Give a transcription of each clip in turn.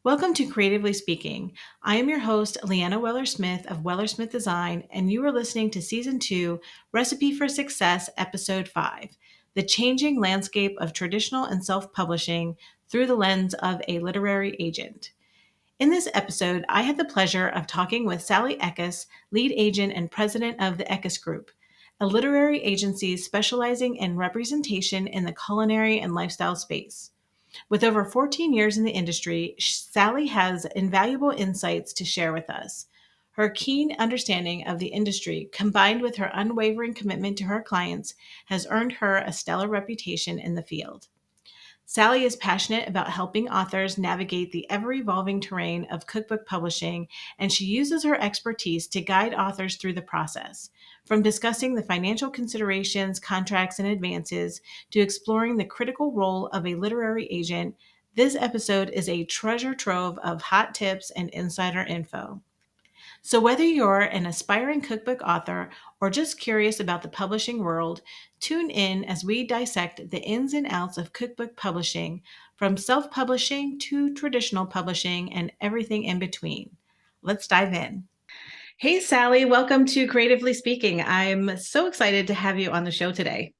Welcome to Creatively Speaking. I am your host, LeAnna Weller-Smith of Weller-Smith Design, and you are listening to Season 2, Recipe for Success, Episode 5, The Changing Landscape of Traditional and Self-Publishing Through the Lens of a Literary Agent. In this episode, I had the pleasure of talking with Sally Ekus, lead agent and president of the Ekus Group, a literary agency specializing in representation in the culinary and lifestyle space. With over 14 years in the industry, Sally has invaluable insights to share with us. Her keen understanding of the industry, combined with her unwavering commitment to her clients, has earned her a stellar reputation in the field. Sally is passionate about helping authors navigate the ever-evolving terrain of cookbook publishing, and she uses her expertise to guide authors through the process, from discussing the financial considerations, contracts, and advances, to exploring the critical role of a literary agent. This episode is a treasure trove of hot tips and insider info. So, whether you're an aspiring cookbook author or just curious about the publishing world, tune in as we dissect the ins and outs of cookbook publishing, from self-publishing to traditional publishing and everything in between. Let's dive in. Hey, Sally, welcome to Creatively Speaking. I'm so excited to have you on the show today.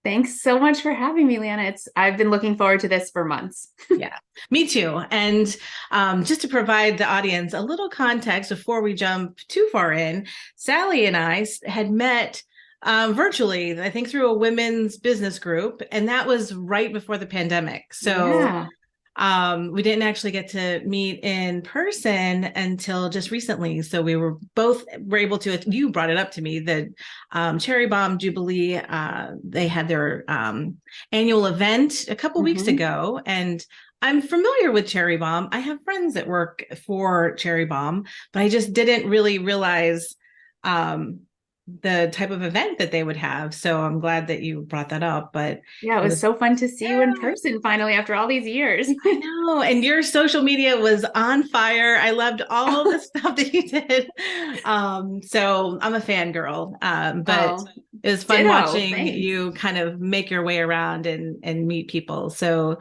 Thanks so much for having me, LeAnna. I've been looking forward to this for months. Yeah, me too. And just to provide the audience a little context before we jump too far in, Sally and I had met virtually, I think through a women's business group, and that was right before the pandemic. So Yeah. we didn't actually get to meet in person until just recently. So we were able to, you brought it up to me, that Cherry Bomb Jubilee, they had their annual event a couple weeks ago, and I'm familiar with Cherry Bomb. I have friends that work for Cherry Bomb, but I just didn't really realize the type of event that they would have. So I'm glad that you brought that up. But Yeah, it it was was, so fun to see you in yeah, person finally after all these years. I know. And your social media was on fire. I loved all the stuff that you did. So I'm a fangirl. But Oh, it was fun ditto. watching Thanks. you kind of make your way around and meet people. So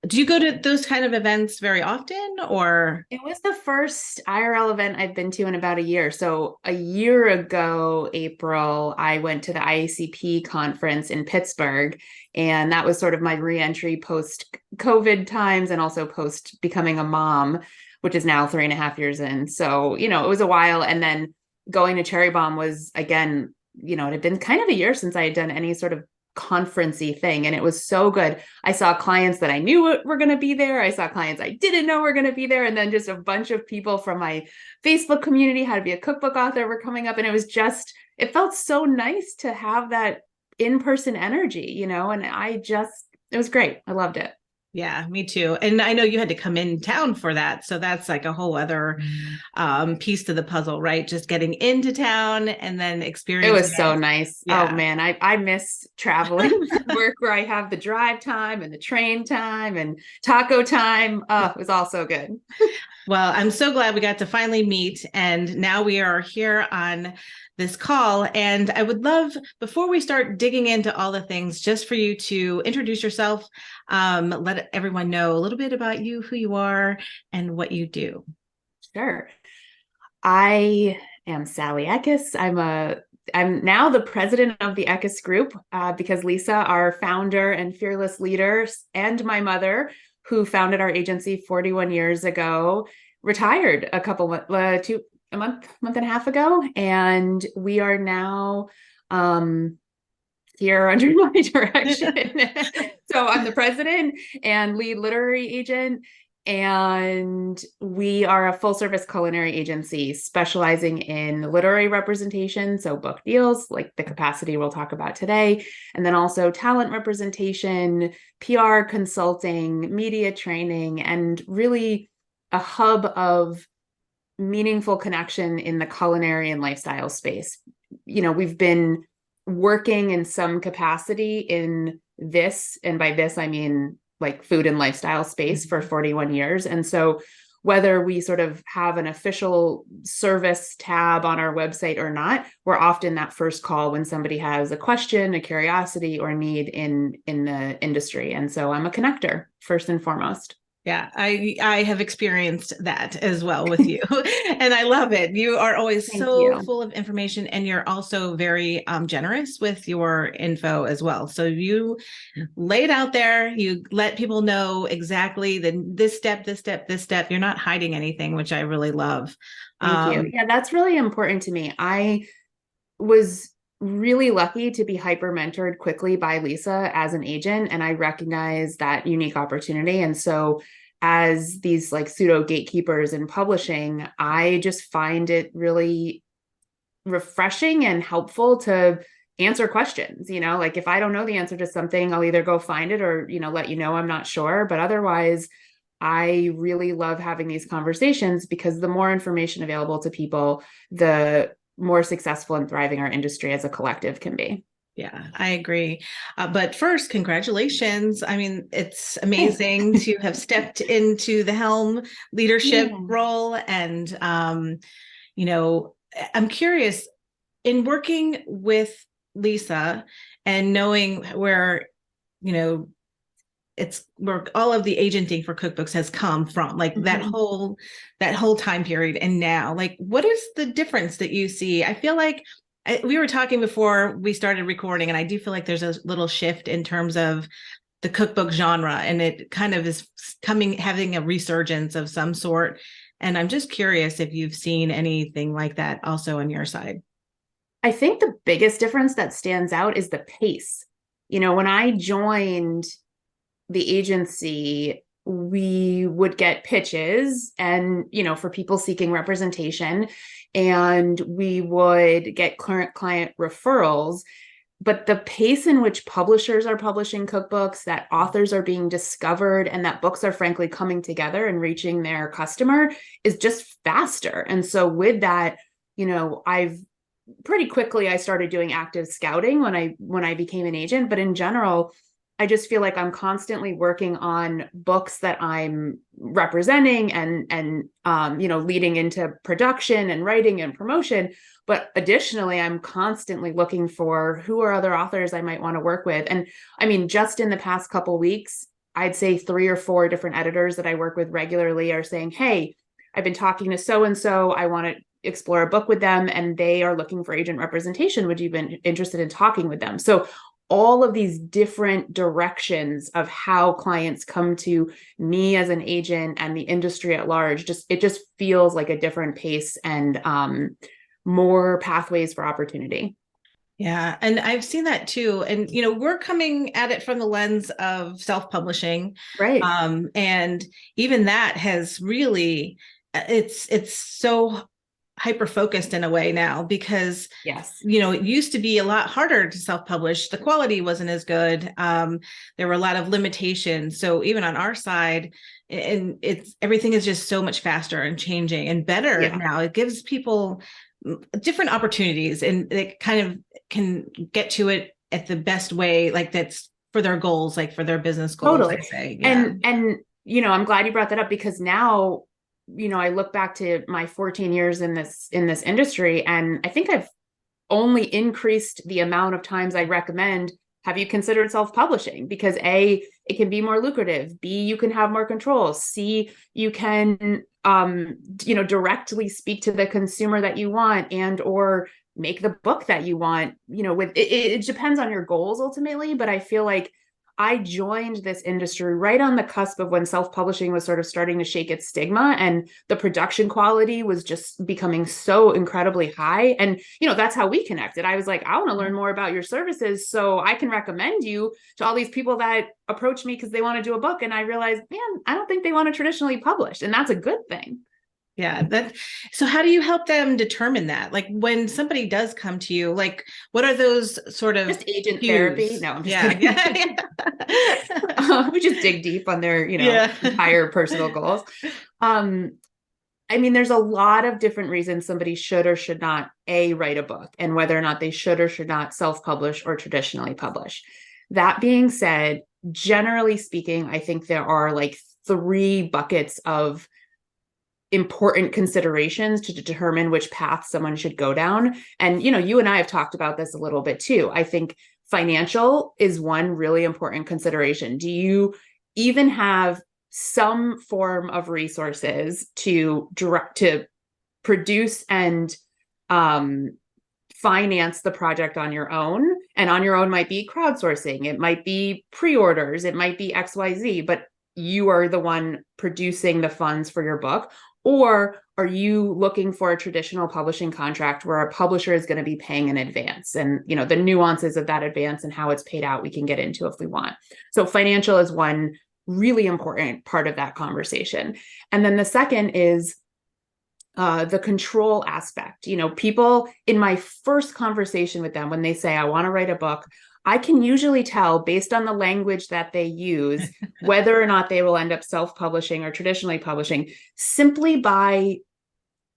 do you go to those kind of events very often, or? It was the first IRL event I've been to in about a year. So a year ago, April, I went to the IACP conference in Pittsburgh, and that was sort of my reentry post COVID times and also post becoming a mom, which is now 3.5 years in. So, it was a while. And then going to Cherry Bomb was, again, it had been kind of a year since I had done any sort of conferencey thing, and it was so good. I saw clients that I knew were going to be there. I saw clients I didn't know were going to be there, and then just a bunch of people from my Facebook community, how to be a cookbook author, were coming up, and it felt so nice to have that in-person energy, and it was great. I loved it. Yeah, me too. And I know you had to come in town for that. So that's like a whole other piece to the puzzle, right? Just getting into town and then It experiencing was so it. nice. Oh Yeah. man, I miss traveling for work where I have the drive time and the train time and taco time. Oh, it was all so good. Well, I'm so glad we got to finally meet. And now we are here on this call. And I would love, before we start digging into all the things, just for you to introduce yourself, let everyone know a little bit about you, who you are, and what you do. Sure. I am Sally Ekus. I'm now the president of the Ekus Group because Lisa, our founder and fearless leader, and my mother, who founded our agency 41 years ago, retired a month and a half ago, and we are now here under my direction. So I'm the president and lead literary agent, and we are a full service culinary agency specializing in literary representation, so book deals like the capacity we'll talk about today, and then also talent representation, PR consulting, media training, and really a hub of meaningful connection in the culinary and lifestyle space. We've been working in some capacity in this, and by this I mean like food and lifestyle space, for 41 years. And so whether we sort of have an official service tab on our website or not, we're often that first call when somebody has a question, a curiosity, or need in the industry. And so I'm a connector first and foremost. Yeah, I have experienced that as well with you. And I love it. You are always Thank so you. full of information, and you're also very generous with your info as well. So you lay it out there, you let people know exactly this step, this step, this step. You're not hiding anything, which I really love. Thank you. Yeah, that's really important to me. I was really lucky to be hyper mentored quickly by Lisa as an agent, and I recognize that unique opportunity. And so, as these like pseudo gatekeepers in publishing, I just find it really refreshing and helpful to answer questions. Like if I don't know the answer to something, I'll either go find it or, let you know I'm not sure. But otherwise, I really love having these conversations because the more information available to people, the more successful and thriving our industry as a collective can be. Yeah, I agree. But first, congratulations. I mean, it's Thanks. amazing to have stepped into the helm leadership Yeah. role. And, you know, I'm curious in working with Lisa and knowing where, you know, it's where all of the agenting for cookbooks has come from, like Mhm. that whole time period. And now, like, what is the difference that you see? I feel like we were talking before we started recording, and I do feel like there's a little shift in terms of the cookbook genre, and it kind of is having a resurgence of some sort. And I'm just curious if you've seen anything like that also on your side. I think the biggest difference that stands out is the pace. When I joined the agency, we would get pitches and, for people seeking representation, and we would get current client referrals. But the pace in which publishers are publishing cookbooks, that authors are being discovered, and that books are frankly coming together and reaching their customer is just faster. And so with that, I've pretty quickly I started doing active scouting when I became an agent, but in general, I just feel like I'm constantly working on books that I'm representing and leading into production and writing and promotion. But additionally, I'm constantly looking for who are other authors I might want to work with. And I mean, just in the past couple weeks, I'd say 3 or 4 different editors that I work with regularly are saying, "Hey, I've been talking to so and so. I want to explore a book with them, and they are looking for agent representation. Would you be interested in talking with them?" So all of these different directions of how clients come to me as an agent and the industry at large, it just feels like a different pace and more pathways for opportunity. Yeah, and I've seen that too. And we're coming at it from the lens of self-publishing. Right. And even that has really it's so hyper focused in a way now because Yes. it used to be a lot harder to self-publish. The quality wasn't as good. There were a lot of limitations. So even on our side, and it's everything is just so much faster and changing and better Yeah. now. It gives people different opportunities, and it kind of can get to it at the best way, like that's for their goals, like for their business goals, I Totally. say. Yeah. And I'm glad you brought that up because now, I look back to my 14 years in this industry, and I think I've only increased the amount of times I recommend, have you considered self-publishing? Because A, it can be more lucrative. B, you can have more control. C, you can directly speak to the consumer that you want and or make the book that you want. With it depends on your goals ultimately, but I feel like I joined this industry right on the cusp of when self-publishing was sort of starting to shake its stigma, and the production quality was just becoming so incredibly high. And, that's how we connected. I was like, I want to learn more about your services so I can recommend you to all these people that approach me because they want to do a book. And I realized, man, I don't think they want to traditionally publish. And that's a good thing. Yeah, so how do you help them determine that? Like when somebody does come to you, like what are those sort of Just agent therapy. cues? No, I'm just Yeah, kidding. yeah. We just dig deep on their, Yeah. entire personal goals. Um, I mean, there's a lot of different reasons somebody should or should not write a book, and whether or not they should or should not self-publish or traditionally publish. That being said, generally speaking, I think there are like 3 buckets of important considerations to determine which path someone should go down. And, you and I have talked about this a little bit too. I think financial is one really important consideration. Do you even have some form of resources to produce and finance the project on your own. And on your own might be crowdsourcing, it might be pre-orders, it might be XYZ, but you are the one producing the funds for your book. Or are you looking for a traditional publishing contract where a publisher is going to be paying in advance? And, you know, the nuances of that advance and how it's paid out, we can get into if we want. So financial is one really important part of that conversation. And then the second is the control aspect. You know, people in my first conversation with them, when they say, I want to write a book, I can usually tell based on the language that they use, whether or not they will end up self-publishing or traditionally publishing, simply by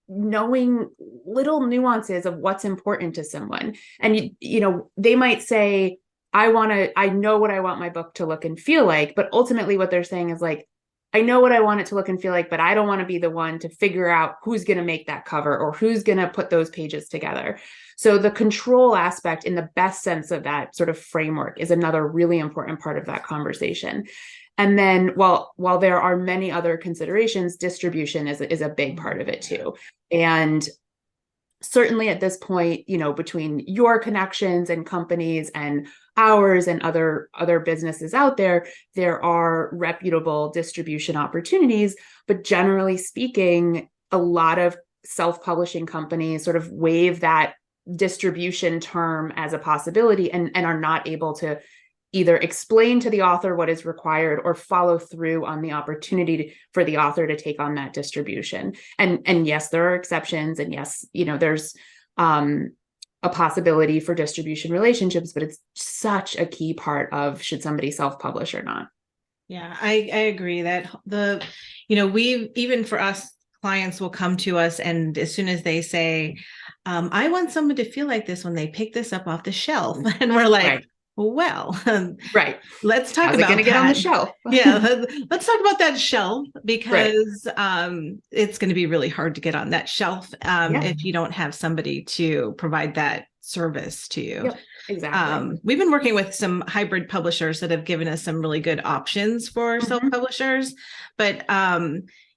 knowing little nuances of what's important to someone. And, you know, they might say, I know what I want my book to look and feel like, but ultimately what they're saying is like, I know what I want it to look and feel like, but I don't want to be the one to figure out who's going to make that cover or who's going to put those pages together. So the control aspect, in the best sense of that sort of framework, is another really important part of that conversation. And then while there are many other considerations, distribution is a big part of it too. And certainly at this point, you know, between your connections and companies and ours and other businesses out there, there are reputable distribution opportunities. But generally speaking, a lot of self-publishing companies sort of waive that distribution term as a possibility and are not able to either explain to the author what is required or follow through on the opportunity for the author to take on that distribution. And yes, there are exceptions. And yes, you know, there's a possibility for distribution relationships, but it's such a key part of should somebody self-publish or not. Yeah, I agree that even for us, clients will come to us, and as soon as they say, I want someone to feel like this when they pick this up off the shelf, and we're like, right. Well, right. Let's talk about it gonna get on the shelf. Yeah, let's talk about that shelf, because it's going to be really hard to get on that shelf if you don't have somebody to provide that service to you. Yep, exactly. We've been working with some hybrid publishers that have given us some really good options for self-publishers, but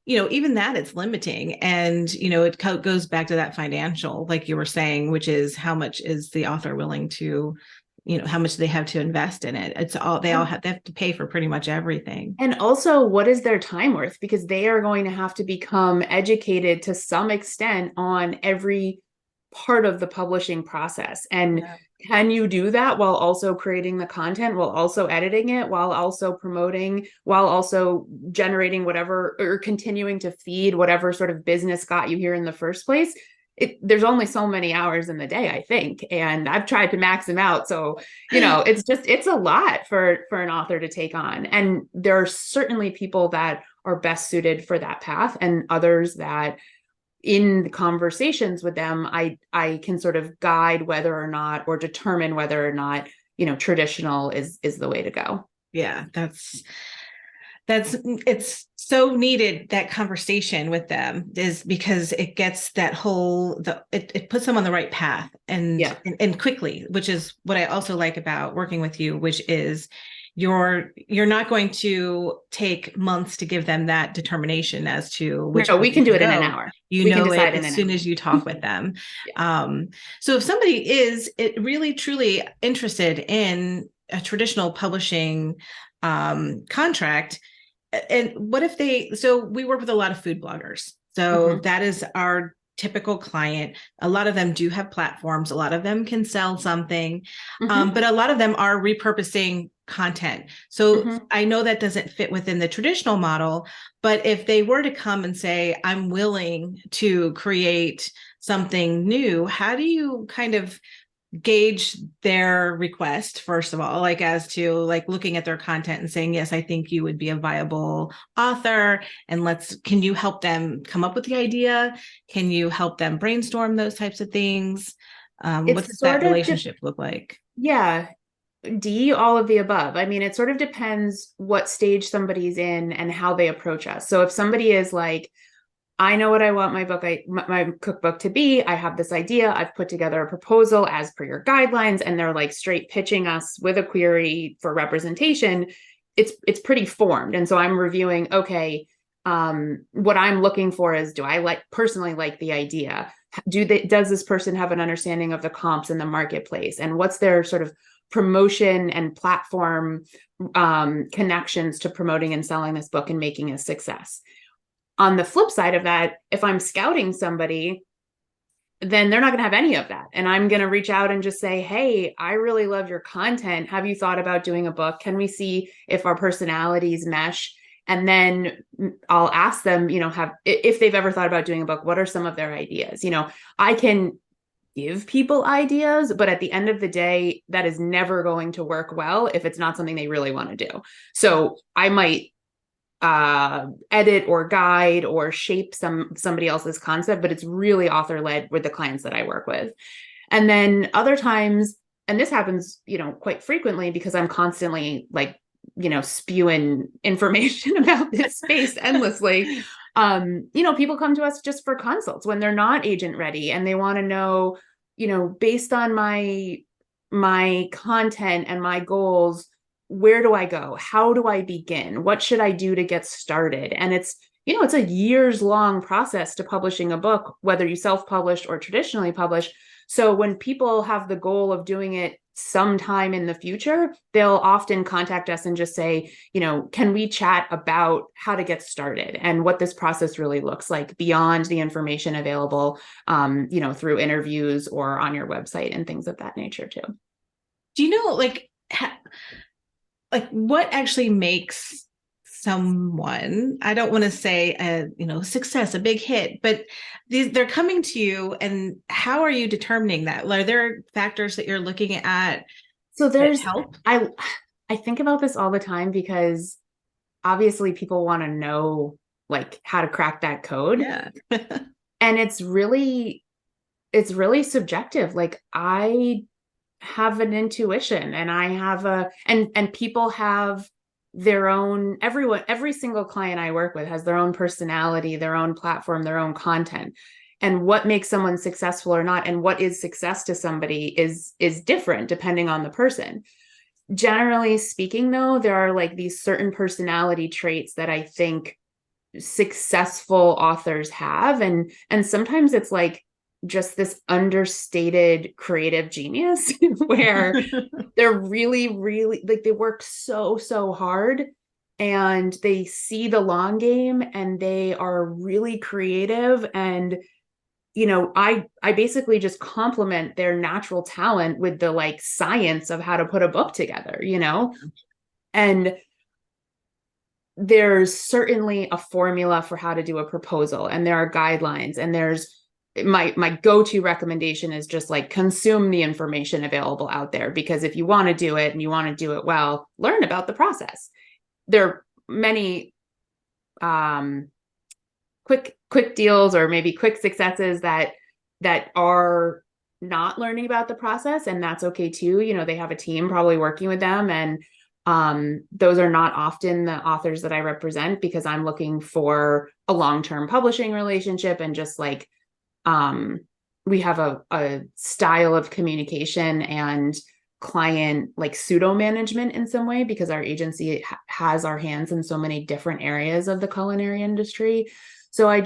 even that, it's limiting. And, it goes back to that financial, like you were saying, which is how much is the author willing to, how much they have to invest in it. It's all, they have to pay for pretty much everything. And also, what is their time worth? Because they are going to have to become educated to some extent on every part of the publishing process. And can you do that while also creating the content, while also editing it, while also promoting, while also generating whatever, or continuing to feed whatever sort of business got you here in the first place? There's only so many hours in the day, I think. And I've tried to max them out. So, it's a lot for an author to take on. And there are certainly people that are best suited for that path, and others that in conversations with them, I can sort of guide whether or not, or determine whether or not, traditional is the way to go. Yeah, it's so needed, that conversation with them, is because it gets that it puts them on the right path and quickly, which is what I also like about working with you, which is you're not going to take months to give them that determination as to which. No, we can do it in an hour. We can decide it as soon as you talk with them. So if somebody is really truly interested in a traditional publishing contract, and what if so we work with a lot of food bloggers. So that is our typical client. A lot of them do have platforms. A lot of them can sell something, but a lot of them are repurposing content. So I know that doesn't fit within the traditional model, but if they were to come and say, I'm willing to create something new, how do you kind of gauge their request, first of all, like as to like looking at their content and saying, yes, I think you would be a viable author, and can you help them come up with the idea? Can you help them brainstorm those types of things? What does that relationship look like? Yeah. All of the above. I mean, it sort of depends what stage somebody's in and how they approach us. So if somebody is like, I know what I want my cookbook to be, I have this idea, I've put together a proposal as per your guidelines, and they're like straight pitching us with a query for representation, it's pretty formed. And so I'm reviewing, okay, what I'm looking for is, do I personally like the idea? Does this person have an understanding of the comps in the marketplace, and what's their sort of promotion and platform connections to promoting and selling this book and making a success? On the flip side of that, if I'm scouting somebody, then they're not going to have any of that. And I'm going to reach out and just say, hey, I really love your content. Have you thought about doing a book? Can we see if our personalities mesh? And then I'll ask them, if they've ever thought about doing a book, what are some of their ideas? I can give people ideas, but at the end of the day, that is never going to work well if it's not something they really want to do. So I might edit or guide or shape somebody else's concept, but it's really author led with the clients that I work with. And then other times, and this happens, quite frequently because I'm constantly spewing information about this space endlessly. People come to us just for consults when they're not agent ready and they want to know, based on my content and my goals, where do I go? How do I begin? What should I do to get started? And it's a years long process to publishing a book, whether you self-published or traditionally published. So when people have the goal of doing it sometime in the future, they'll often contact us and just say, can we chat about how to get started and what this process really looks like beyond the information available, through interviews or on your website and things of that nature too. Do you know, what actually makes someone, I don't want to say success, a big hit, but they're coming to you, and how are you determining that? Are there factors that you're looking at? So there's help. I think about this all the time because obviously people want to know how to crack that code. Yeah. And it's really subjective. I have an intuition and I have and people have their own, every single client I work with has their own personality, their own platform, their own content. And what makes someone successful or not, and what is success to somebody is different depending on the person. Generally speaking, though, there are these certain personality traits that I think successful authors have. And sometimes it's just this understated creative genius where they're really, really they work so hard and they see the long game and they are really creative. And, I basically just complement their natural talent with the science of how to put a book together, and there's certainly a formula for how to do a proposal, and there are guidelines, and there's my go-to recommendation is just consume the information available out there, because if you want to do it and you want to do it well, learn about the process. There are many quick deals or maybe quick successes that are not learning about the process, and that's okay too. They have a team probably working with them, and those are not often the authors that I represent, because I'm looking for a long-term publishing relationship and just we have a style of communication and client pseudo management in some way, because our agency has our hands in so many different areas of the culinary industry. So I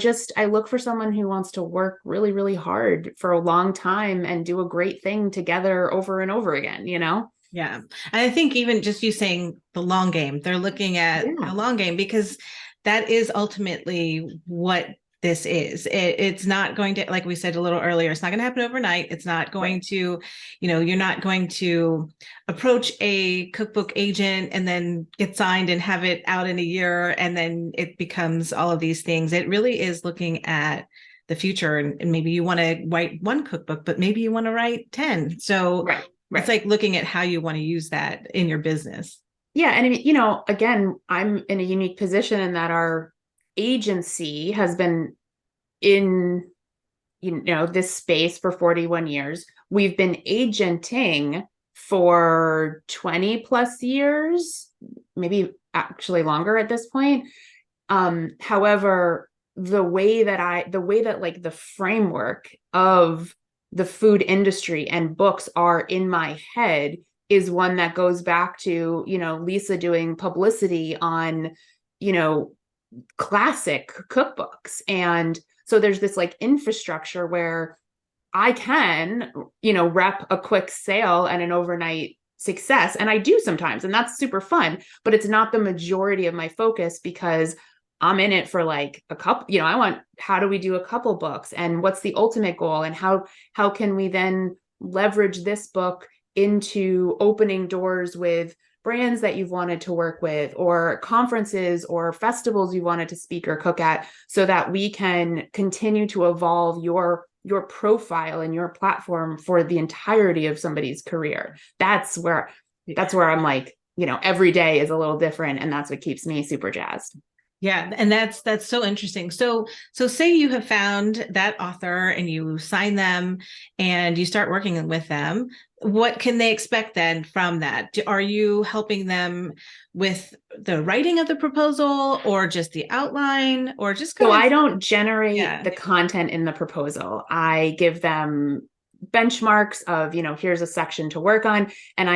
look for someone who wants to work really, really hard for a long time and do a great thing together over and over again, Yeah. And I think even just you saying the long game, they're looking at the long game, because that is ultimately what this is. It's not going to, like we said a little earlier, it's not going to happen overnight. It's not going to, you're not going to approach a cookbook agent and then get signed and have it out in a year and then it becomes all of these things. It really is looking at the future, and maybe you want to write one cookbook, but maybe you want to write 10. So right. It's looking at how you want to use that in your business. Yeah. And I mean, again, I'm in a unique position in that our agency has been in, this space for 41 years. We've been agenting for 20 plus years, maybe actually longer at this point. However, the way that the framework of the food industry and books are in my head is one that goes back to, Lisa doing publicity on, you know, classic cookbooks. And so there's this like infrastructure where I can, rep a quick sale and an overnight success. And I do sometimes, and that's super fun, but it's not the majority of my focus because I'm in it for like a couple, how do we do a couple books and what's the ultimate goal and how can we then leverage this book into opening doors with brands that you've wanted to work with or conferences or festivals you wanted to speak or cook at so that we can continue to evolve your profile and your platform for the entirety of somebody's career. That's where I'm like, every day is a little different, and that's what keeps me super jazzed. Yeah, and that's so interesting. So say you have found that author and you sign them and you start working with them. What can they expect then from that? Are you helping them with the writing of the proposal or just the outline or just So kind I of, don't generate yeah. the content in the proposal. I give them benchmarks of, here's a section to work on. And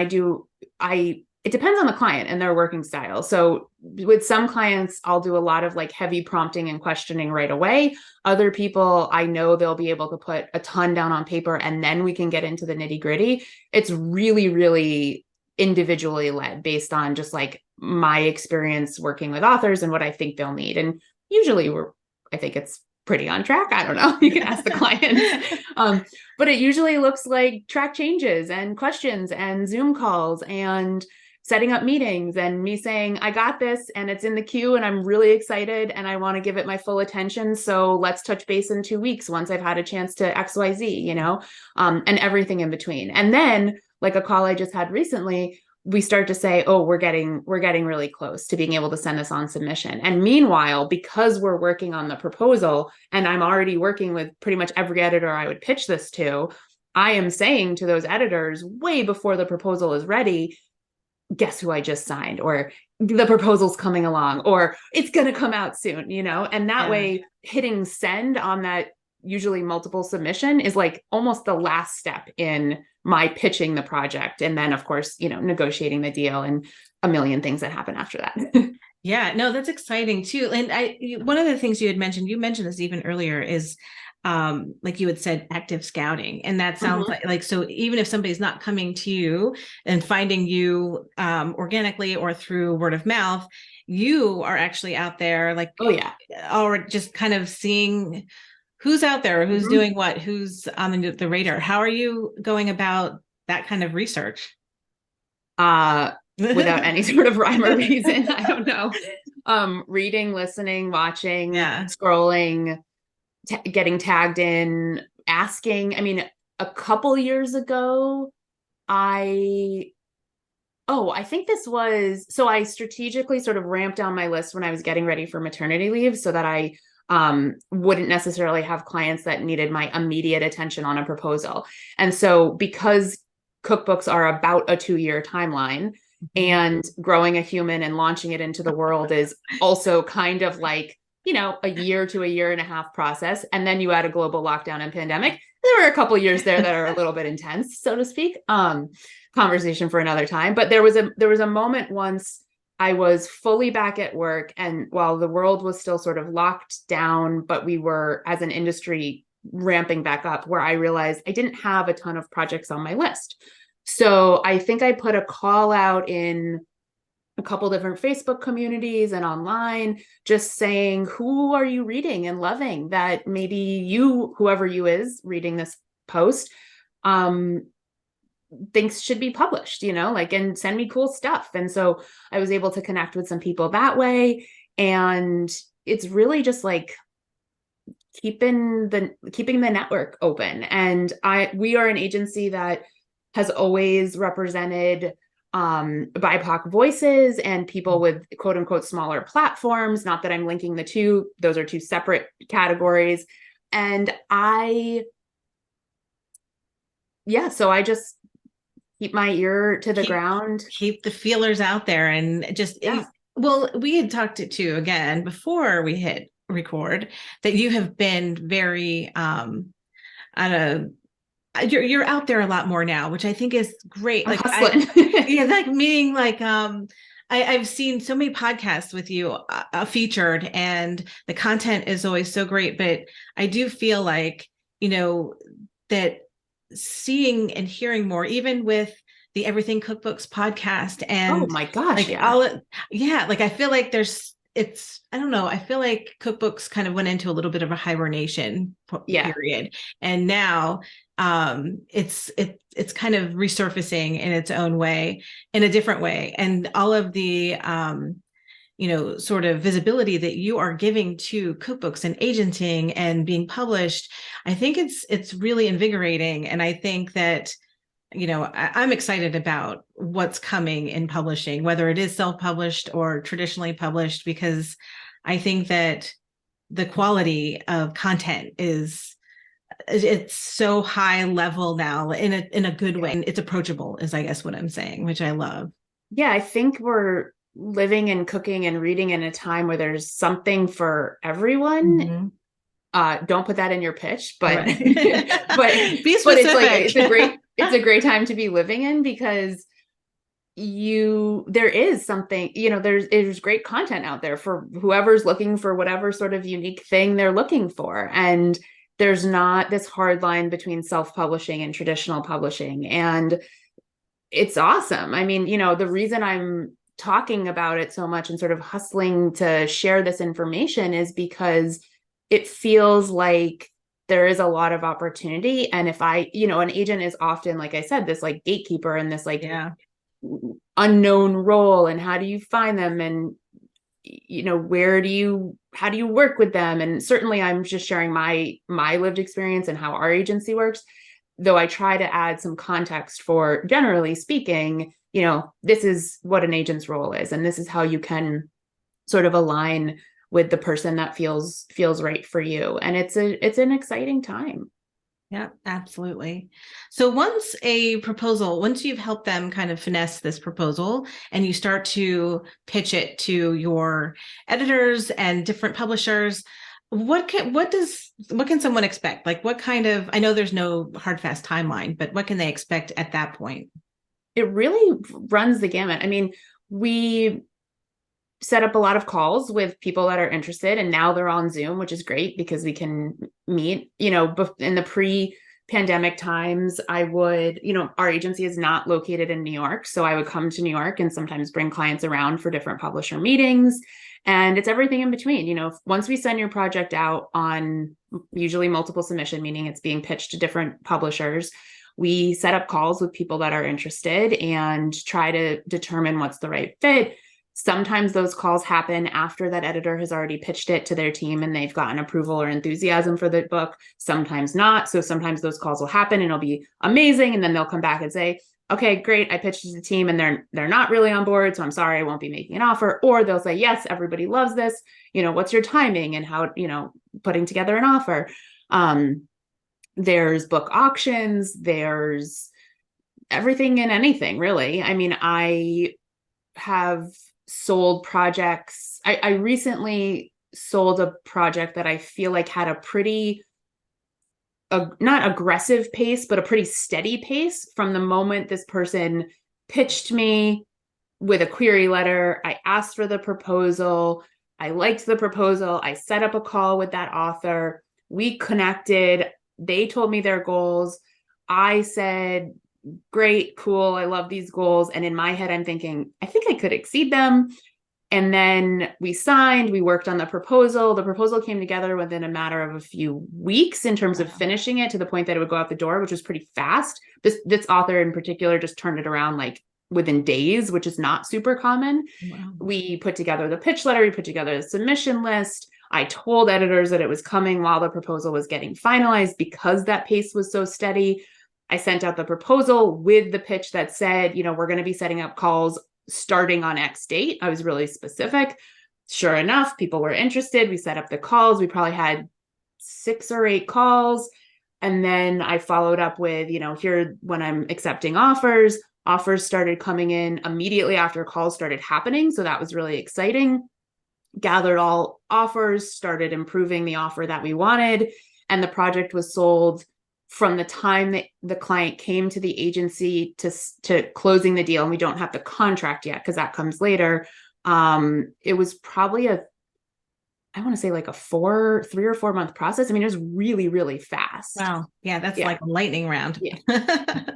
it depends on the client and their working style. So with some clients, I'll do a lot of like heavy prompting and questioning right away. Other people, I know they'll be able to put a ton down on paper and then we can get into the nitty gritty. It's really, really individually led based on just like my experience working with authors and what I think they'll need. And usually I think it's pretty on track. I don't know. You can ask the clients. But it usually looks like track changes and questions and Zoom calls and setting up meetings and me saying, I got this and it's in the queue and I'm really excited and I want to give it my full attention. So let's touch base in 2 weeks once I've had a chance to XYZ, and everything in between. And then like a call I just had recently, we start to say, oh, we're getting really close to being able to send this on submission. And meanwhile, because we're working on the proposal and I'm already working with pretty much every editor I would pitch this to, I am saying to those editors way before the proposal is ready, guess who I just signed, or the proposal's coming along, or it's going to come out soon, and that way hitting send on that usually multiple submission is like almost the last step in my pitching the project. And then of course, negotiating the deal and a million things that happen after that. Yeah, no, that's exciting too. And one of the things you mentioned this even earlier is like you had said, active scouting. And that sounds like, so even if somebody's not coming to you and finding you organically or through word of mouth, you are actually out there like, oh yeah, or just kind of seeing who's out there, who's doing what, who's on the radar. How are you going about that kind of research? Without any sort of rhyme or reason. I don't know. Reading, listening, watching, scrolling, getting tagged in, asking. I mean, a couple years ago, I think so I strategically sort of ramped down my list when I was getting ready for maternity leave so that I wouldn't necessarily have clients that needed my immediate attention on a proposal. And so because cookbooks are about a 2-year timeline, and growing a human and launching it into the world is also kind of like, a year to a year and a half process. And then you add a global lockdown and pandemic. There were a couple years there that are a little bit intense, so to speak. Conversation for another time. But there was a moment once I was fully back at work, and while the world was still sort of locked down, but we were as an industry ramping back up, where I realized I didn't have a ton of projects on my list. So I think I put a call out in a couple different Facebook communities and online, just saying, who are you reading and loving that maybe you, whoever you is reading this post, thinks should be published, and send me cool stuff. And so I was able to connect with some people that way. And it's really just like keeping the network open. And we are an agency that has always represented BIPOC voices and people with quote unquote smaller platforms. Not that I'm linking the two, those are two separate categories. And so I just keep my ear to the ground. Keep the feelers out there and just, well, we had talked to too, again, before we hit record, that you have been very, you're out there a lot more now, which I think is great. I'm Like hustling. yeah, like meaning like I've seen so many podcasts with you featured, and the content is always so great. But I do feel like, that seeing and hearing more, even with the Everything Cookbooks podcast, Oh and my gosh, like yeah. yeah, like I feel like I don't know, I feel like cookbooks kind of went into a little bit of a hibernation Yeah. period, and now it's kind of resurfacing in its own way, in a different way, and all of the sort of visibility that you are giving to cookbooks and agenting and being published. I think it's really invigorating, and I think that I'm excited about what's coming in publishing, whether it is self-published or traditionally published, because I think that the quality of content it's so high level now, in a good way. And it's approachable, is I guess what I'm saying, which I love. Yeah, I think we're living and cooking and reading in a time where there's something for everyone. Mm-hmm. Don't put that in your pitch, but Right. but Be it's like specific. it's a great time to be living in, because there is something, there's great content out there for whoever's looking for whatever sort of unique thing they're looking for. And there's not this hard line between self-publishing and traditional publishing. And it's awesome. I mean, the reason I'm talking about it so much and sort of hustling to share this information is because it feels like there is a lot of opportunity. And if an agent is often, like I said, this like gatekeeper and this like Yeah. unknown role. And how do you find them? And, how do you work with them? And certainly I'm just sharing my lived experience and how our agency works, though I try to add some context for, generally speaking, this is what an agent's role is, and this is how you can sort of align with the person that feels right for you. And it's an exciting time. Yeah, absolutely. So once you've helped them kind of finesse this proposal and you start to pitch it to your editors and different publishers, what can someone expect? Like I know there's no hard fast timeline, but what can they expect at that point? It really runs the gamut. I mean, we set up a lot of calls with people that are interested, and now they're on Zoom, which is great because we can meet. In the pre-pandemic times, I would, our agency is not located in New York, so I would come to New York and sometimes bring clients around for different publisher meetings. And it's everything in between. Once we send your project out on usually multiple submission, meaning it's being pitched to different publishers, we set up calls with people that are interested and try to determine what's the right fit. Sometimes those calls happen after that editor has already pitched it to their team and they've gotten approval or enthusiasm for the book. Sometimes not. So sometimes those calls will happen and it'll be amazing. And then they'll come back and say, okay, great, I pitched it to the team and they're not really on board, so I'm sorry, I won't be making an offer. Or they'll say, yes, everybody loves this. What's your timing and how, putting together an offer. There's book auctions, there's everything and anything, really. I mean, I have sold projects. I recently sold a project that I feel like had a pretty not aggressive pace, but a pretty steady pace from the moment this person pitched me with a query letter. I asked for the proposal. I liked the proposal. I set up a call with that author. We connected. They told me their goals. I said, great, cool, I love these goals. And in my head, I'm thinking, I think I could exceed them. And then we signed, we worked on the proposal. The proposal came together within a matter of a few weeks in terms of finishing it, to the point that it would go out the door, which was pretty fast. This author in particular just turned it around like within days, which is not super common. Wow. We put together the pitch letter, we put together the submission list. I told editors that it was coming while the proposal was getting finalized because that pace was so steady. I sent out the proposal with the pitch that said, we're going to be setting up calls starting on X date. I was really specific. Sure enough, people were interested. We set up the calls. We probably had 6 or 8 calls. And then I followed up with, here, when I'm accepting offers started coming in immediately after calls started happening. So that was really exciting. Gathered all offers, started improving the offer that we wanted. And the project was sold from the time that the client came to the agency to closing the deal, and we don't have the contract yet because that comes later. It was probably I want to say like a 3 or 4 month process. I mean, it was really, really fast. Wow. Yeah, that's Yeah. like a lightning round. Yeah.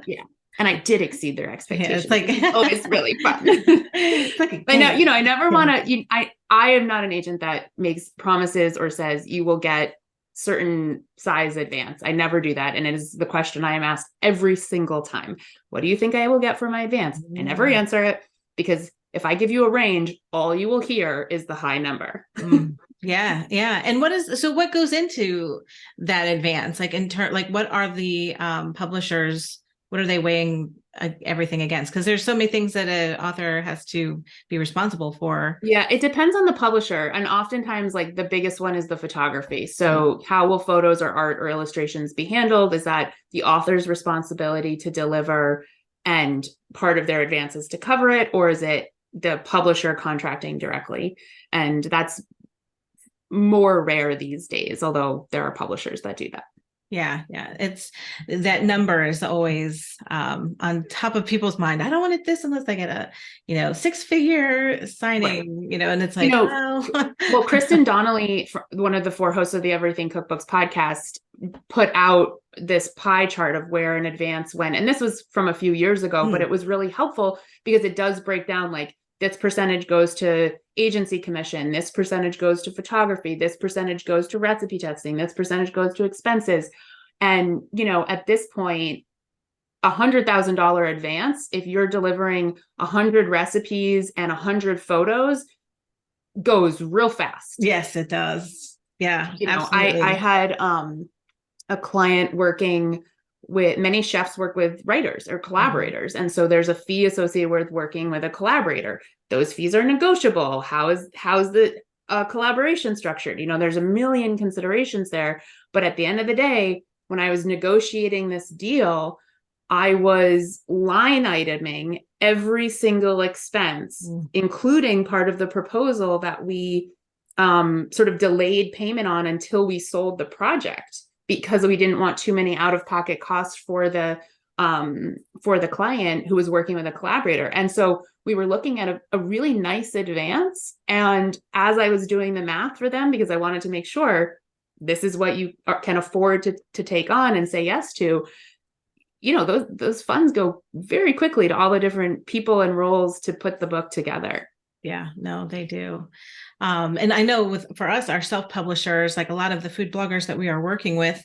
Yeah. And I did exceed their Yeah, it's expectations, like which is always really fun. it's like a I know, game. I never want to, I am not an agent that makes promises or says you will get certain size advance. I never do that. And it is the question I am asked every single time. What do you think I will get for my advance? I never Mm. answer it because if I give you a range, all you will hear is the high number. Mm. Yeah, yeah. And what goes into that advance? Like like what are the publishers, what are they weighing everything against? Because there's so many things that an author has to be responsible for. Yeah, it depends on the publisher. And oftentimes, like the biggest one is the photography. So, how will photos or art or illustrations be handled? Is that the author's responsibility to deliver and part of their advances to cover it? Or is it the publisher contracting directly? And that's more rare these days, although there are publishers that do that. Yeah, yeah. It's that number is always on top of people's mind. I don't want it this unless I get a, 6-figure Right. signing, and it's You like, know, well, well, Kristen Donnelly, one of the 4 hosts of the Everything Cookbooks podcast, put out this pie chart of where an advance went. And this was from a few years ago, but it was really helpful because it does break down like this percentage goes to agency commission, this percentage goes to photography, this percentage goes to recipe testing, this percentage goes to expenses. And, at this point, $100,000 advance, if you're delivering 100 recipes and 100 photos, goes real fast. Yes, it does. Yeah, I absolutely. had a client working with, many chefs work with writers or collaborators, and so there's a fee associated with working with a collaborator. Those fees are negotiable. How's the collaboration structured? There's a million considerations there, but at the end of the day, when I was negotiating this deal, I was line iteming every single expense, including part of the proposal that we sort of delayed payment on until we sold the project because we didn't want too many out-of-pocket costs for the client who was working with a collaborator. And so we were looking at a really nice advance. And as I was doing the math for them, because I wanted to make sure this is what you can afford to take on and say yes to, those funds go very quickly to all the different people and roles to put the book together. Yeah, no, they do. And I know for us, our self-publishers, like a lot of the food bloggers that we are working with,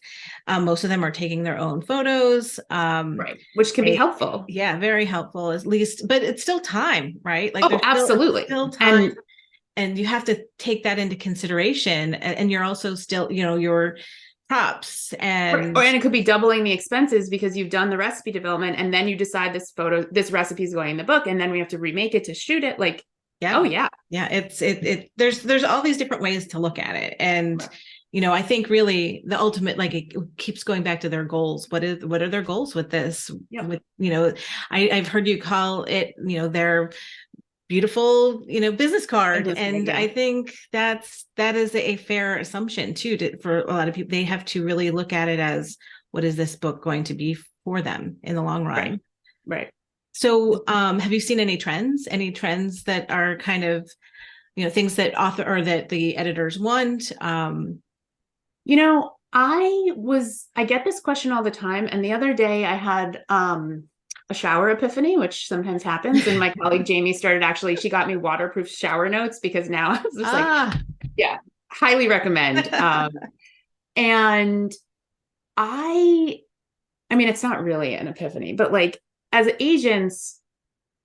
most of them are taking their own photos. Right. Which can be helpful. Yeah, very helpful, at least, but it's still time, right? Like absolutely. Still time. And you have to take that into consideration. And you're also still, your props and it could be doubling the expenses because you've done the recipe development and then you decide this recipe is going in the book and then we have to remake it to shoot it. Like, yeah. Oh yeah. Yeah. There's all these different ways to look at it. And, I think really the ultimate, like it keeps going back to their goals. What are their goals with this? Yep. With, I've heard you call it, their beautiful, business card. And I think that is a fair assumption too, for a lot of people. They have to really look at it as, what is this book going to be for them in the long run? Right. So, have you seen any trends that are kind of, things that author or that the editors want? I get this question all the time. And the other day I had, a shower epiphany, which sometimes happens. And my colleague Jamie she got me waterproof shower notes because now I was just like, yeah, highly recommend. And I mean, it's not really an epiphany, but like as agents,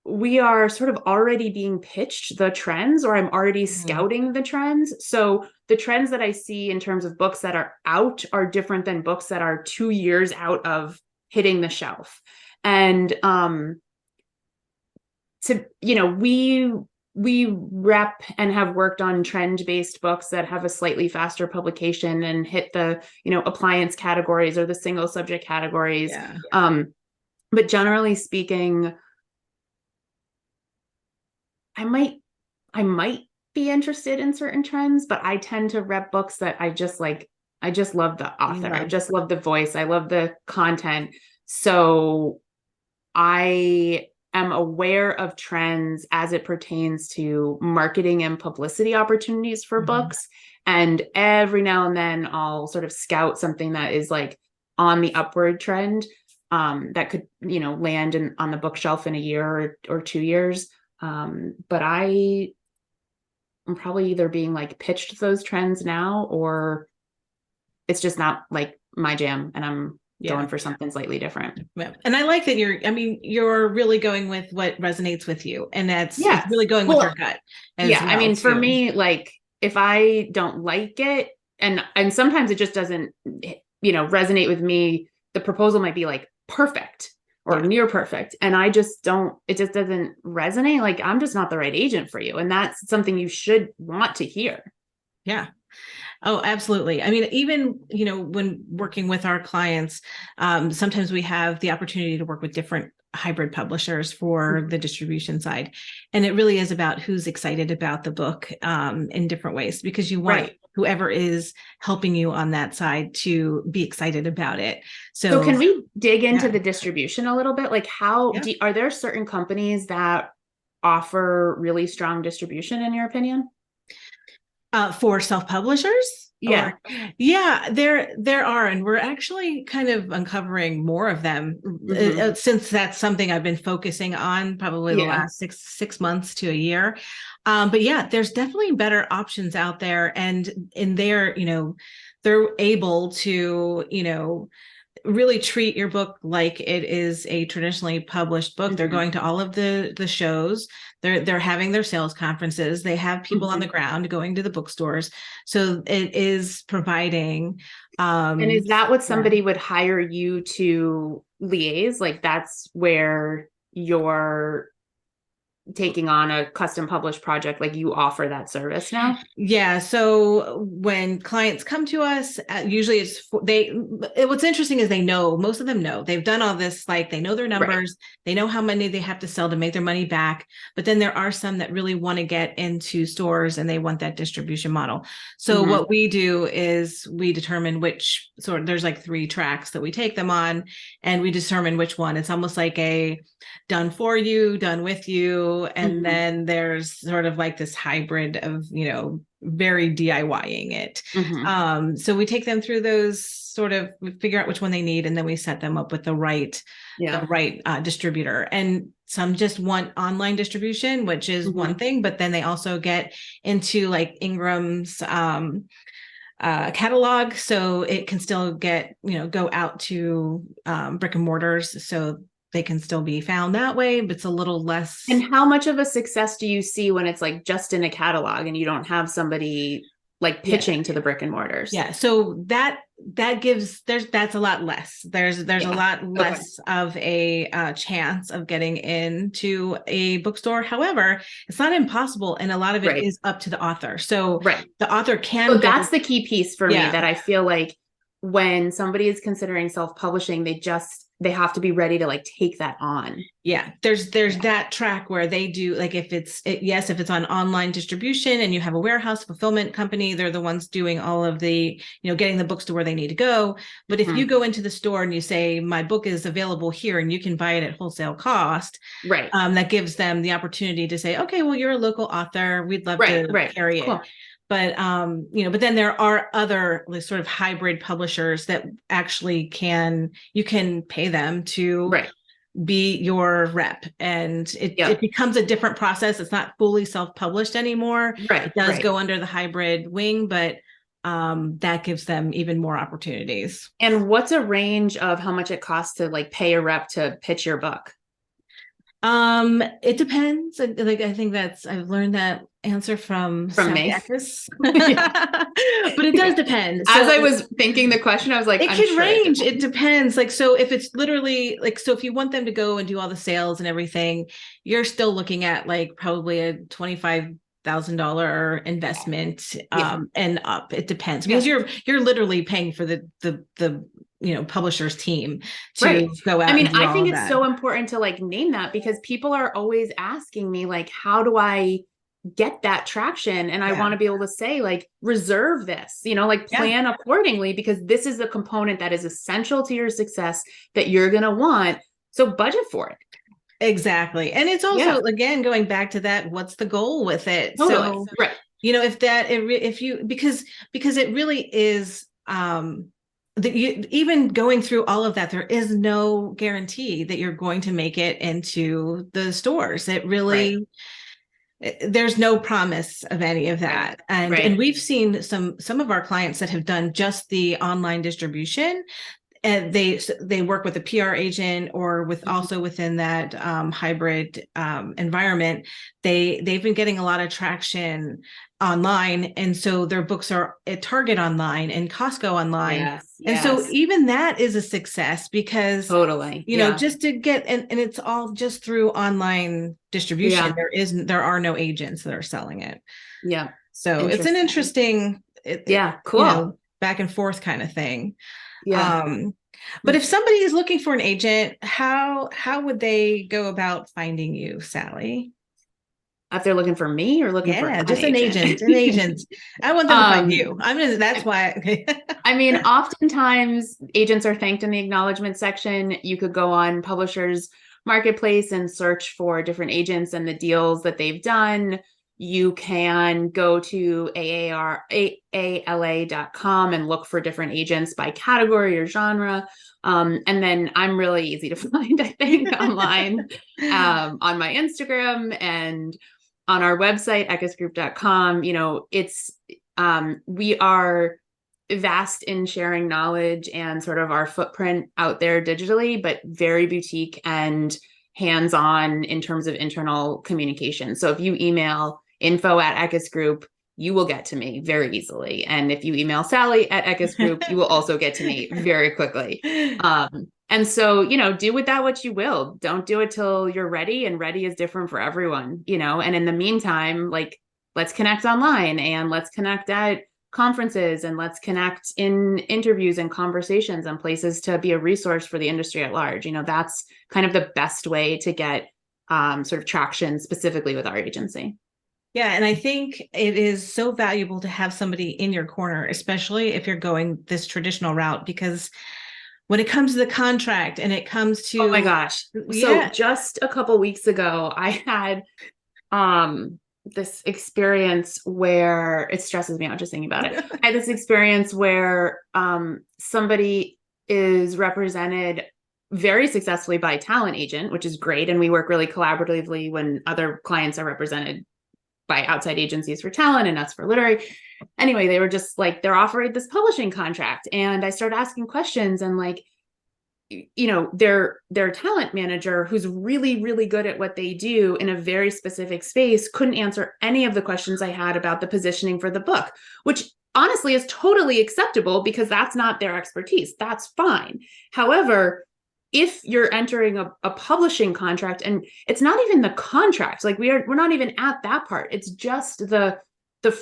we are sort of already being pitched the trends, or I'm already scouting the trends. So the trends that I see in terms of books that are out are different than books that are 2 years out of hitting the shelf. And we rep and have worked on trend-based books that have a slightly faster publication and hit the, appliance categories or the single subject categories. Yeah. But generally speaking, I might be interested in certain trends, but I tend to rep books that I just like I just love the You author. I love. just love the voice. I love the content. So I am aware of trends as it pertains to marketing and publicity opportunities for Mhm. books. And every now and then I'll sort of scout something that is like on the upward trend, that could, land on the bookshelf in a year or 2 years. But I'm probably either being like pitched those trends now, or it's just not like my jam and I'm Yeah. going for something slightly different. Yeah. And I like that you're really going with what resonates with you. And it's Yes. really going with your Well, gut as yeah, I well, mean, for too. me, like if I don't like it, and sometimes it just doesn't, resonate with me, the proposal might be like perfect or Yeah. near perfect, and I just don't, it just doesn't resonate. Like I'm just not the right agent for you, and that's something you should want to hear. Yeah. Oh, absolutely. I mean, even, when working with our clients, sometimes we have the opportunity to work with different hybrid publishers for the distribution side. And it really is about who's excited about the book in different ways, because you want Right. whoever is helping you on that side to be excited about it. So So, can we dig into yeah. the distribution a little bit? Like Yeah. are there certain companies that offer really strong distribution in your opinion? For self-publishers, Yeah. or yeah, there are, and we're actually kind of uncovering more of them Mm-hmm. since that's something I've been focusing on probably the Yeah. last six months to a year. But yeah, there's definitely better options out there, and in there, they're able to, really treat your book like it is a traditionally published book. They're Mm-hmm. going to all of the shows. They're having their sales conferences. They have people on Mm-hmm. the ground going to the bookstores. So it is providing And um is that what yeah. somebody would hire you to liaise? Like that's where you're taking on a custom published project, like you offer that service now? Yeah. So when clients come to us, usually what's interesting is they know, most of them know, they've done all this, like they know their Right. numbers, they know how many they have to sell to make their money back. But then there are some that really want to get into stores and they want that distribution model. So Mm-hmm. what we do is we determine which sort there's like 3 tracks that we take them on, and we determine which one. It's almost like a done for you, done with you. And Mm-hmm. then there's sort of like this hybrid of, very DIYing it. Mm-hmm. So we take them through those sort of, we figure out which one they need, and then we set them up with the right Yeah. distributor. And some just want online distribution, which is one Mm-hmm. thing, but then they also get into like Ingram's catalog, so it can still get go out to brick and mortars, so they can still be found that way, but it's a little And less. how much of a success do you see when it's like just in a catalog and you don't have somebody like Yeah. pitching to the brick and mortars? Yeah, so that gives that's a lot less. There's a Yeah. lot Okay. less of a chance of getting into a bookstore. However, it's not impossible, and a lot of it Right. is up to the author. So Right. the author So can go. that's the key piece for me, Yeah. that I feel like when somebody is considering self-publishing, they have to be ready to like take that on. Yeah, there's that track where they do, like, if if it's on online distribution and you have a warehouse fulfillment company, they're the ones doing all of the, getting the books to where they need to go. But if you Mhm. go into the store and you say, my book is available here and you can buy it at wholesale cost, Right. that gives them the opportunity to say, okay, well, you're a local author, we'd love Right. to Right. carry it. Cool. But but then there are other, like, sort of hybrid publishers that actually you can pay them to Right. be your rep, and it Yep. becomes a different process. It's not fully self-published anymore. Right. It does Right. go under the hybrid wing, but that gives them even more opportunities. And what's a range of how much it costs to like pay a rep to pitch your book? It depends. Like, I think I've learned that answer from From Sally me? Ekus. Yeah. But it does depend. As I So was thinking the question, I was like, it I'm can sure it range. It depends. depends. Like, so if it's literally like, so if you want them to go and do all the sales and everything, you're still looking at like probably a $25,000 investment, Yeah. and up. It depends, Yeah. because you're literally paying for the publisher's team to Right. go I out mean, and do I all think of it's that. so important to like name that, because people are always asking me like, how do I get that traction. And I Yeah. want to be able to say, like, reserve this, like Yeah. plan accordingly, because this is the component that is essential to your success that you're going to want. So budget for it. Exactly. And it's Yeah, also, again, going back to that, what's the goal with it? totally. So, Right. if that, if you, because it really is, that you, even going through all of that, there is no guarantee that you're going to make it into the stores. It Right. really, there's no promise of any of Right. that. And Right. we've seen some of our clients that have done just the online distribution, and they work with a PR agent, or with also within that hybrid environment. They've been getting a lot of traction online, and so their books are at Target online and Costco online. Yes. And so Yes. even that is a success, because Totally. Yeah. just to get, and it's all just through online distribution. Yeah. There are no agents that are selling it. Yeah. So it's an Interesting. interesting, Yeah. Cool. back and forth kind of thing. Yeah. um but if somebody is looking for an agent, how would they go about finding you, Sally? If they're looking for me or looking for Yeah, an just an agent. agent, I want them to find um, you. That's why. I mean, oftentimes agents are thanked in the acknowledgement section. You could go on Publishers Marketplace and search for different agents and the deals that they've done. You can go to aala.com and look for different agents by category or genre. And then I'm really easy to find, I think, online, on my Instagram and on our website, ekusgroup.com. We are vast in sharing knowledge and sort of our footprint out there digitally, but very boutique and hands-on in terms of internal communication. So if you email info@Ekus Group, you will get to me very easily. And if you email Sally at Ekus Group, you will also get to me very quickly. And so, do with that what you will. Don't do it till you're ready, and ready is different for everyone, and in the meantime, like, let's connect online, and let's connect at conferences, and let's connect in interviews and conversations and places to be a resource for the industry at large. That's kind of the best way to get sort of traction specifically with our agency. Yeah, and I think it is so valuable to have somebody in your corner, especially if you're going this traditional route, because when it comes to the contract and it comes Oh my to, gosh. So yeah. just a couple weeks ago, I had this experience where it stresses me out just thinking about it. I had this experience where somebody is represented very successfully by a talent agent, which is great. And we work really collaboratively when other clients are represented by outside agencies for talent and us for literary. Anyway, they were just like, they're offering this publishing contract. And I started asking questions, and like, their talent manager, who's really, really good at what they do in a very specific space, couldn't answer any of the questions I had about the positioning for the book, which honestly is totally acceptable because that's not their expertise. That's fine. However, if you're entering a publishing contract, and it's not even the contract, like we're not even at that part. It's just the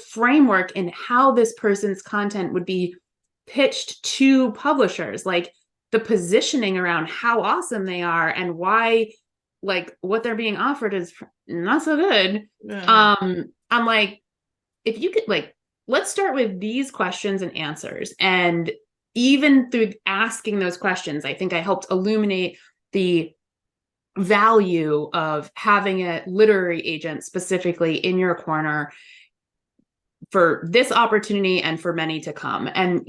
framework and how this person's content would be pitched to publishers, like the positioning around how awesome they are and why, like, what they're being offered is not so good. I'm like, if you could, like, let's start with these questions and answers. And even through asking those questions, I think I helped illuminate the value of having a literary agent specifically in your corner for this opportunity and for many to come. And,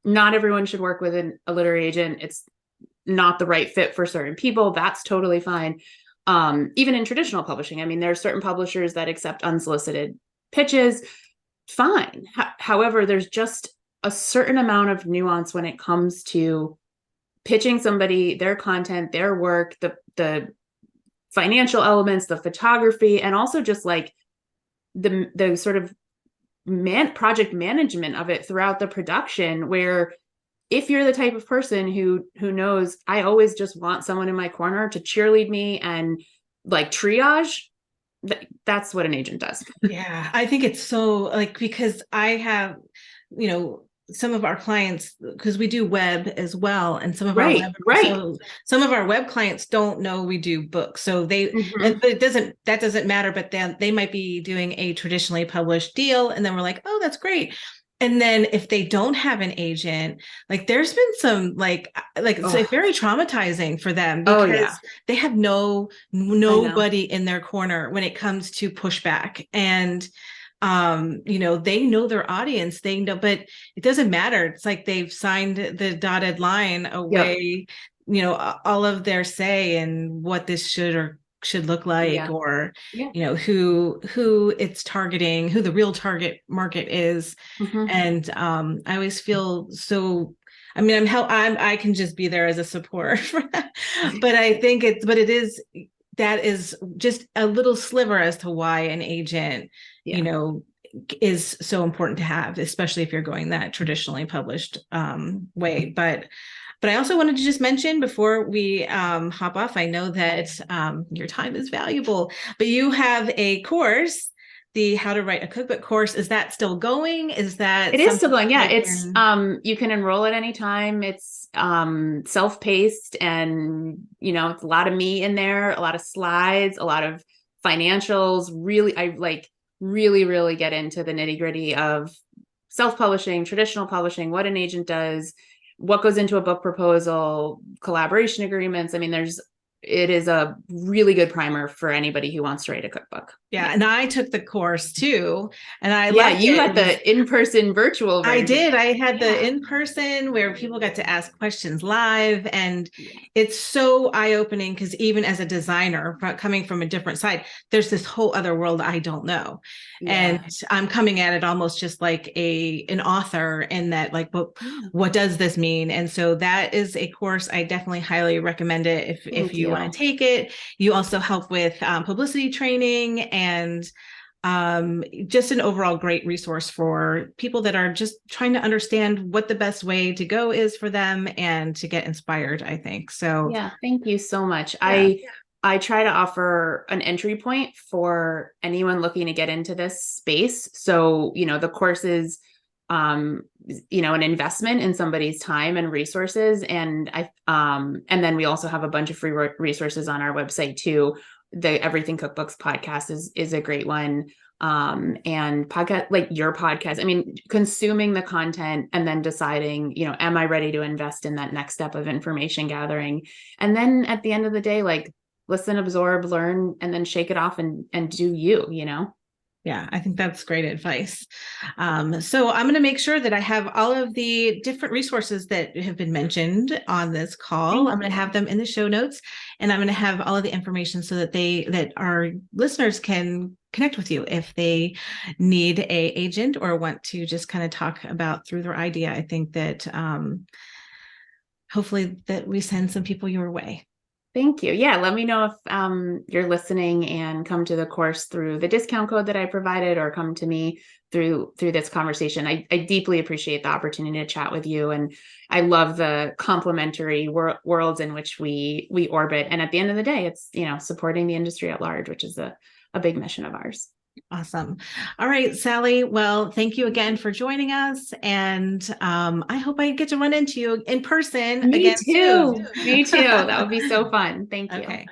not everyone should work with a literary agent. It's not the right fit for certain people. That's totally fine. Even in traditional publishing, I mean, there are certain publishers that accept unsolicited pitches. Fine. However, there's just a certain amount of nuance when it comes to pitching somebody their content, their work, the financial elements, the photography, and also just like the sort of project management of it throughout the production, where if you're the type of person who knows, I always just want someone in my corner to cheerlead me and like triage, that's what an agent does. Yeah, I think it's so, like, because I have, some of our clients, because we do web as well, and Right, right. some of our web clients don't know we do books, so Mhm. but that doesn't matter, but then they might be doing a traditionally published deal, and then we're like, oh, that's great. And then if they don't have an agent, like there's been some it's like Oh, very traumatizing for them oh yeah, because they have I know. nobody in their corner when it comes to pushback. And they know their audience, they know, but it doesn't matter. It's like they've signed the dotted line Yep. away, all of their say and what this should look like, Yeah. or Yeah. who it's targeting, who the real target market is. Hmm. And I always feel so, I mean, I can just be there as a support but it is, that is just a little sliver as to why an agent, you Yeah. know is so important to have, especially if you're going that traditionally published way. But I also wanted to just mention before we hop off, I know that your time is valuable, but you have a course, the How to Write a Cookbook course. Is that still going? Is that It is still something going. Yeah, people it's can? you can enroll at any time. It's self-paced, and it's a lot of me in there, a lot of slides, a lot of financials. Really, I like really, really get into the nitty-gritty of self-publishing, traditional publishing, what an agent does, what goes into a book proposal, collaboration agreements. I mean, it is a really good primer for anybody who wants to write a cookbook. Yeah, Yeah. and I took the course too, and I Yeah, loved you it. It got was the in-person virtual I version. did. I had the Yeah. in person where people got to ask questions live, and Yeah. it's so eye opening because even as a designer coming from a different side, there's this whole other world I don't know, and Yeah. I'm coming at it almost just like an author in that, like, Yeah. what does this mean? And so that is a course I definitely highly recommend it if Thank you want to you. take it. You also help with publicity training and just an overall great resource for people that are just trying to understand what the best way to go is for them and to get inspired, I think. So, Yeah, thank you so much. yeah. I try to offer an entry point for anyone looking to get into this space. So, the course is an investment in somebody's time and resources. And then we also have a bunch of free resources on our website too. The Everything Cookbooks podcast is a great one. And podcast, like your podcast, I mean, consuming the content and then deciding, am I ready to invest in that next step of information gathering? And then at the end of the day, like, listen, absorb, learn, and then shake it off and do you. Yeah, I think that's great advice. So I'm going to make sure that I have all of the different resources that have been mentioned on this call. Thank I'm going to you. have them in the show notes, and I'm going to have all of the information so that our listeners can connect with you if they need a agent or want to just kind of talk about through their idea. I think that hopefully that we send some people your way. Thank you. Yeah, let me know if you're listening and come to the course through the discount code that I provided, or come to me through this conversation. I deeply appreciate the opportunity to chat with you, and I love the complementary worlds in which we orbit. And at the end of the day, it's supporting the industry at large, which is a big mission of ours. Awesome. All right, Sally. Well, thank you again for joining us. And I hope I get to run into you in person Me again soon. too. Me too. That would be so fun. Thank you. Okay.